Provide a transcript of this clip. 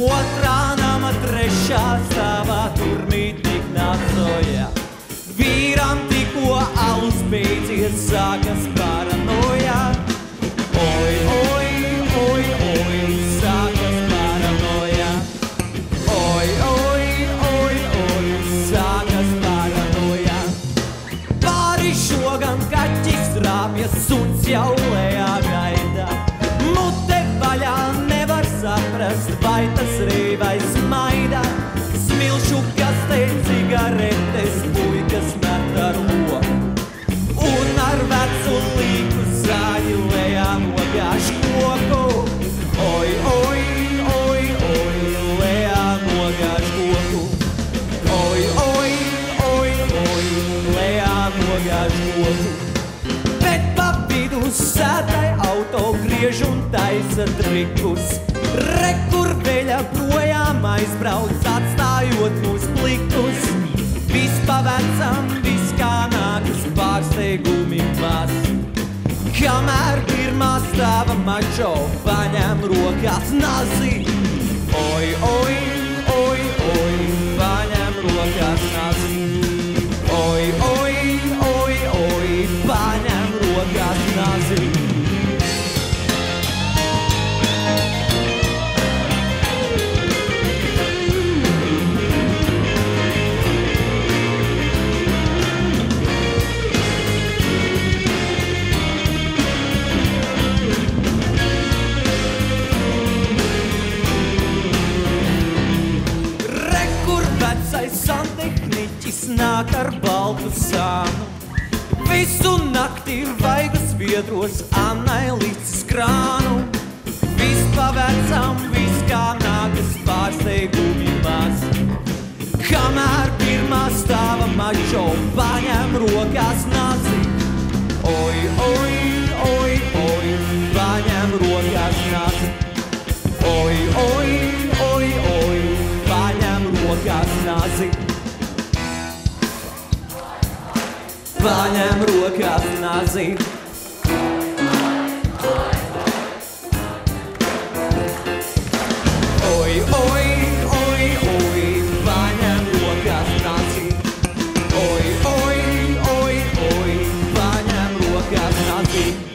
Otrā nama trešā stāvā tur mītīgi nācoja. Vīram tikko alus beidzies, sākas paranoja. Oi, oi, oi, oi, sākas paranoja. Oi, oi, oi, oi, sākas paranoja. Pāri šogam kaķis rāpjas, suns jau lejā gaida. Mute vaļā nevar saprast, vai tas rīvais maida. Smilšu kastē cigaretes puikas met ar loku. Un ar vecu līku zāļu lejā nogāž koku. Oi, oi, oi, oi, lejā nogāž koku. Oi, oi, oi, oi, lejā nogāž koku. Bet pa vidu sētai auto griež un taisa trikus. Re, kur veļa projām aizbrauc, atstājot mūs plikus. Vis pa vecam, vis kā nākas, pārsteigumi maz. Kamēr pirmā stāva mačo paņem rokās nazi. Oi, oi, oi, oi, paņem rokās nazi. Oi, oi, oi, oi, paņem rokās nazi. Santehniķis nāk ar baltu sānu. Visu nakti vaigas viedros Annai līdz krānu. Vis pa vecam, vis kā nākas, pārsteigumi maz. Kamēr pirmā stāva mačo paņem rokās nazi. Oi, oi, oi, oi, paņem rokās nazi. Oi, oi, oi, oi, paņem rokās nazi. Paņem rokās nazi. Oi, oi, oi, oi, paņem rokās nazi. Oi, oi, oi, oi, paņem rokās nazi.